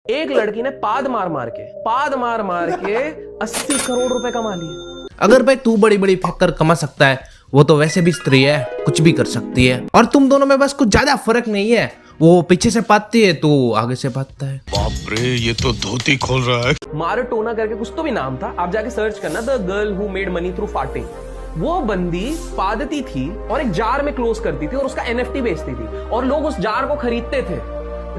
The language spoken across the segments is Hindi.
एक लड़की ने पाद मार मार के 80 करोड़ रुपए कमा लिए। अगर भाई तू बड़ी बड़ी फैक्टर कमा सकता है, वो तो वैसे भी स्त्री है, कुछ भी कर सकती है। और तुम दोनों में बस कुछ ज्यादा फर्क नहीं है, वो पीछे से पाती है, तू आगे से पाता है। बाप रे, ये तो धोती खोल रहा है। माराटोना करके कुछ तो भी नाम था, आप जाके सर्च करना, the girl who made money through farting. वो बंदी पादती थी और एक जार में क्लोज करती थी और उसका NFT बेचती थी और लोग उस जार को खरीदते थे।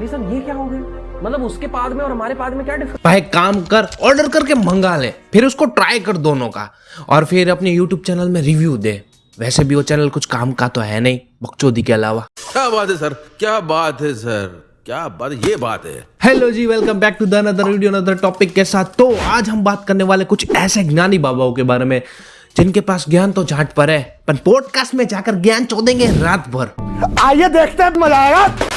ये सब ये क्या हो गया? मतलब उसके पाद में और हमारे पाद में क्या डिफरेंस? भाई काम कर, ऑर्डर करके मंगा ले, फिर उसको ट्राई कर दोनों का, और फिर अपने YouTube चैनल में रिव्यू दे। वैसे भी वो चैनल कुछ काम का तो है नहीं, बकचोदी के अलावा। क्या बात है सर, क्या बात है सर, क्या बात, ये बात है। Hello ji, welcome back to the another video another topic के साथ। तो आज हम बात करने वाले कुछ ऐसे ज्ञानी बाबाओं के बारे में जिनके पास ज्ञान तो झाट पर है, पर पॉडकास्ट में जाकर ज्ञान चोदेंगे रात भर। आइए देखते हैं, मजा आएगा।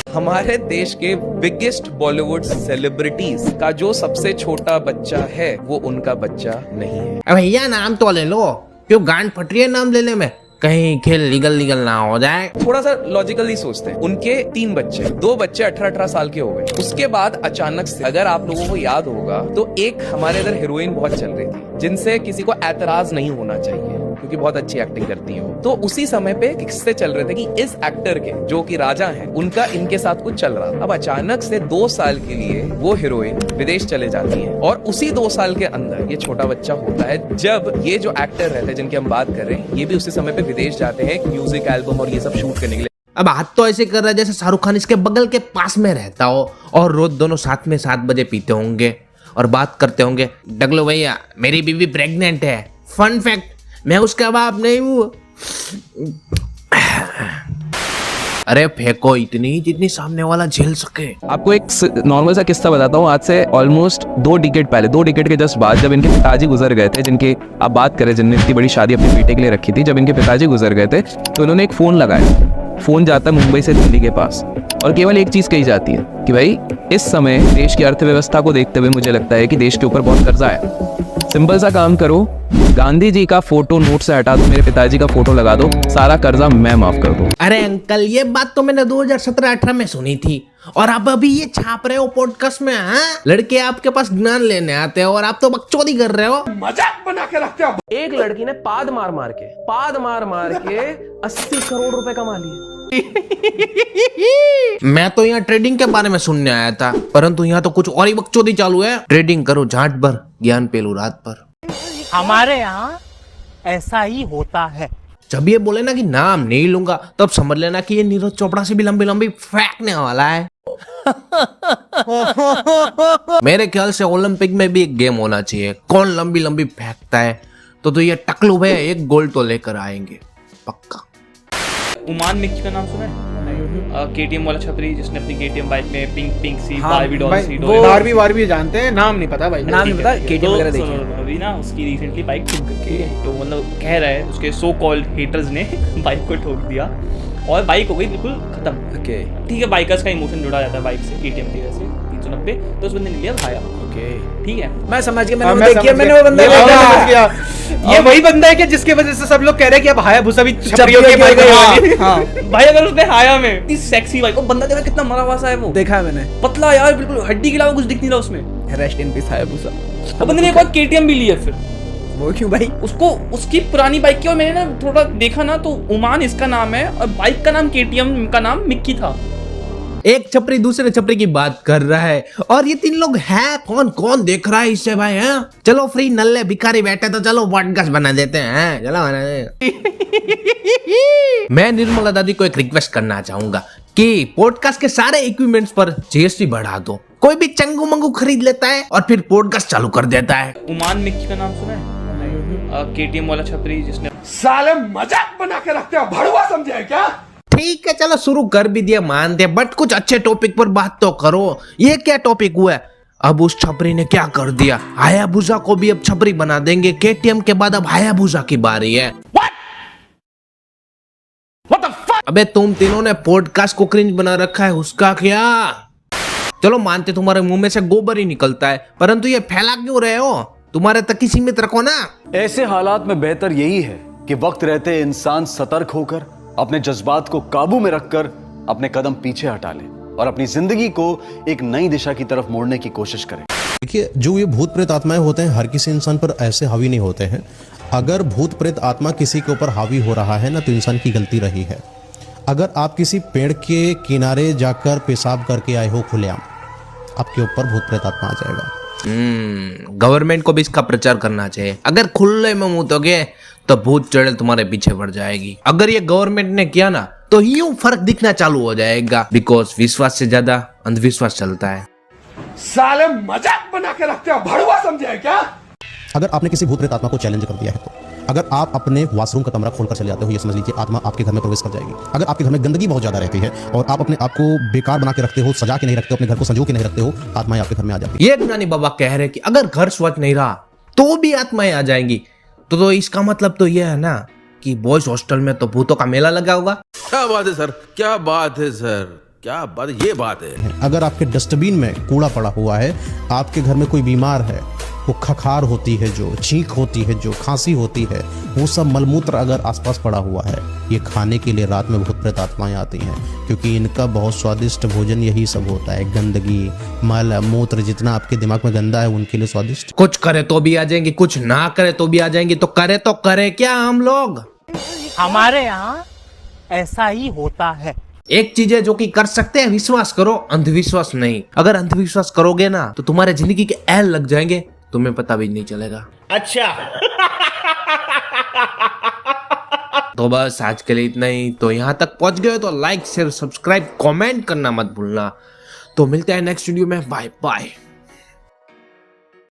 हमारे देश के बिगेस्ट बॉलीवुड सेलिब्रिटीज का जो सबसे छोटा बच्चा है वो उनका बच्चा नहीं है। भैया नाम तो ले लो, क्यों गांड फट रही है नाम लेने में, कहीं खेल लीगल ना हो जाए। थोड़ा सा लॉजिकली सोचते हैं, उनके 3 बच्चे, 2 बच्चे 18-18 साल के हो गए। उसके बाद अचानक से, अगर आप लोगों को याद होगा तो एक हमारे इधर हीरोइन बहुत चल रही थी जिनसे किसी को एतराज नहीं होना चाहिए क्योंकि बहुत अच्छी एक्टिंग करती है वो। तो उसी समय पे किस्से चल रहे थे कि इस एक्टर के जो कि राजा हैं, उनका इनके साथ कुछ चल रहा था। अब अचानक से 2 साल के लिए वो हीरोइन विदेश चले जाती है और उसी 2 साल के अंदर ये छोटा बच्चा होता है। जब ये जो एक्टर रहते हैं जिनकी हम बात कर रहे हैं, ये भी उसी समय पे विदेश जाते हैं म्यूजिक एल्बम और ये सब शूट करने के लिए। अब हाथ तो ऐसे कर रहा है जैसे शाहरुख खान इसके बगल के पास में रहता हो और रोज दोनों साथ में 7 बजे पीते होंगे और बात करते होंगे, डगलो भैया मेरी बीवी प्रेग्नेंट है, फन फैक्ट मैं उसका बाप नहीं हूँ। अरे फेंको इतनी जितनी सामने वाला झेल सके। आपको एक नॉर्मल सा किस्सा बताता हूँ। आज से ऑलमोस्ट 2 डिकेड पहले, 2 डिकेड के जस्ट बाद, जब इनके पिताजी गुजर गए थे, जिनके आप बात करें जिनने इतनी बड़ी शादी अपने बेटे के लिए रखी थी, जब इनके पिताजी गुजर गए थे तो इन्होंने एक फ़ोन लगाया। फ़ोन जाता है मुंबई से दिल्ली के पास और केवल एक चीज़ कही जाती है कि भाई इस समय देश की अर्थव्यवस्था को देखते हुए मुझे लगता है कि देश के ऊपर बहुत कर्जा है। सिंपल सा काम करो, गांधी जी का फोटो नोट से हटा दो, मेरे पिताजी का फोटो लगा दो, सारा कर्जा मैं माफ कर दूं। अरे अंकल, ये बात तो मैंने 2017-18 में सुनी थी और आप अभी ये छाप रहे हो पॉडकास्ट में। हाँ, लड़के आपके पास ज्ञान लेने आते हो और आप तो बकचोदी कर रहे हो, मजाक बना के रखते हो। एक लड़की ने पाद मार मार के 80 करोड़ रुपए कमा लिए। मैं तो यहाँ ट्रेडिंग के बारे में सुनने आया था, परंतु यहाँ तो कुछ और ही बकचोदी चालू है। ट्रेडिंग करो झाट भर, ज्ञान पेलू रात भर। हमारे यहाँ ऐसा ही होता है। जब ये बोले ना कि नाम नहीं लूंगा, तब समझ लेना कि ये नीरज चोपड़ा से भी लंबी लंबी फेंकने वाला है। मेरे ख्याल से ओलंपिक में भी एक गेम होना चाहिए, कौन लंबी लंबी फेंकता है। तो ये टकलू भैया एक गोल्ड तो लेकर आएंगे पक्का। उमान मिक्की का नाम सुना है? KTM वाला छपरी जिसने अपनी KTM बाइक में पिंक सी Barbie doll C double, Barbie जानते हैं, नाम नहीं पता भाई, नाम नहीं पता। KTM वगैरह देखिए अभी ना उसकी रिसेंटली बाइक ठुक गई है, तो मतलब कह रहा है उसके सो कॉल्ड हेटर्स ने बाइक को ठोक दिया और बाइक हो गई बिल्कुल खत्म। ठीक है, बाइकर्स का इमोशन जुड़ा जाता है बाइक से, KTM की वजह से 390, तो उस बंदे ने लिया भाया। ठीक है, मैं समझ गया, मैंने देखी है, मैंने वो बंदा समझ गया। ये वही बंदा है कि जिसके वजह से सब लोग कह रहे हैं कि अब हायाबुसा भी छपरियों के बाइक है। हां भाई, अगर उसने हाया में इतनी सेक्सी बाइक, वो बंदा देखा कितना मरा हुआ सा है, वो देखा है मैंने, पतला यार, बिल्कुल हड्डी के अलावा कुछ दिख नहीं रहा उसमें। Rest in peace Hayabusa. अब बंदे ने एक बार KTM भी ली है। फिर वो क्यों भाई? उसको उसकी पुरानी बाइक की, और मैंने ना थोड़ा देखा ना तो उमान इसका नाम है और बाइक का नाम KTM का नाम मिक्की था। एक छपरी दूसरे छपरी की बात कर रहा है और ये 3 लोग हैं, कौन देख रहा है इससे भाई? हैं, चलो फ्री नल्ले भिखारी बैठे तो चलो पॉडकास्ट बना देते हैं, चलो बना दे। मैं निर्मला दादी को एक रिक्वेस्ट करना चाहूंगा कि पॉडकास्ट के सारे इक्विपमेंट्स पर GST बढ़ा दो। कोई भी चंगू मंगू खरीद लेता है और फिर पॉडकास्ट चालू कर देता है। उमान मिक्की का नाम सुना है? KTM वाला छपरी जिसने, साले मजाक बना के रखते हो, भड़वा समझे क्या? ठीक है चलो शुरू कर भी दिया, मानते, बट कुछ अच्छे टॉपिक पर बात तो करो। ये क्या टॉपिक हुआ है? अब उस छपरी ने क्या कर दिया, हायाबुसा को भी अब छपरी बना देंगे। KTM के बाद अब हायाबुसा की बारी है। What the fuck? अबे तुम तीनों ने पॉडकास्ट को क्रिंज बना रखा है, उसका क्या? चलो मानते तुम्हारे मुंह में से गोबर ही निकलता है, परंतु ये फैला क्यों रहे हो? तुम्हारे तक ही सीमित रखो ना। ऐसे हालात में बेहतर यही है कि वक्त रहते इंसान सतर्क होकर अपने जज्बात को काबू में रखकर अपने कदम पीछे हटा ले। और अपनी जिंदगी को एक नई दिशा की तरफ मोड़ने की कोशिश करें। देखिए, जो ये भूत प्रेत आत्माएं होते हैं हर किसी इंसान पर ऐसे हावी नहीं होते हैं। अगर भूत प्रेत आत्मा किसी के ऊपर हावी हो रहा है ना, तो इंसान की गलती रही है। अगर आप किसी पेड़ के किनारे जाकर पेशाब करके आए हो खुलेआम, आपके ऊपर भूत प्रेत आत्मा आ जाएगा। गवर्नमेंट को भी इसका प्रचार करना चाहिए। अगर खुले में मुंह दोगे तो भूत चढ़ेल तुम्हारे पीछे पड़ जाएगी। अगर ये गवर्नमेंट ने किया ना तो यूं फर्क दिखना चालू हो जाएगा, बिकॉज विश्वास से ज्यादा अंधविश्वास चलता है। साले मजाक बना के रखते हो, भड़वा समझे है क्या? अगर आपने किसी भूत प्रेत आत्मा को चैलेंज कर दिया है, तो अगर आप अपने वॉशरूम का कमरा खोलकर चले जाते हो, ये समझ लीजिए आत्मा आपके घर में प्रवेश कर जाएगी। अगर आपके घर में गंदगी बहुत ज्यादा रहती है और आप अपने आप को बेकार बना के रखते हो, सजा के नहीं रखते हो, अपने घर को संजो के नहीं रखते हो, आत्माएं आपके घर में आ जाती है। ये ज्ञानी बाबा कह रहे कि अगर घर स्वच्छ नहीं रहा तो भी आत्माएं आ जाएंगी। तो इसका मतलब तो यह है ना कि बॉयज हॉस्टल में तो भूतों का मेला लगा होगा। क्या बात है सर, क्या बात है सर, क्या बात, ये बात है। अगर आपके डस्टबिन में कूड़ा पड़ा हुआ है, आपके घर में कोई बीमार है, वो खखार होती है, जो छींक होती है, जो खांसी होती है, वो सब मलमूत्र अगर आसपास पड़ा हुआ है, ये खाने के लिए रात में भूत प्रेत आत्माएं आती हैं, क्योंकि इनका बहुत स्वादिष्ट भोजन यही सब होता है। गंदगी, मल मूत्र, जितना आपके दिमाग में गंदा है उनके लिए स्वादिष्ट। कुछ करे तो भी आ जाएंगे, कुछ ना करे तो भी आ जाएंगे। तो करे क्या हम लोग? हमारे यहाँ ऐसा ही होता है। एक चीज है जो कि कर सकते हैं, विश्वास करो, अंधविश्वास नहीं। अगर अंधविश्वास करोगे ना तो तुम्हारे जिंदगी के एल लग जाएंगे, तुम्हें पता भी नहीं चलेगा। अच्छा। तो बस आज के लिए इतना ही। तो यहाँ तक पहुंच गए तो लाइक शेयर सब्सक्राइब कमेंट करना मत भूलना। तो मिलते हैं नेक्स्ट वीडियो में। Bye bye.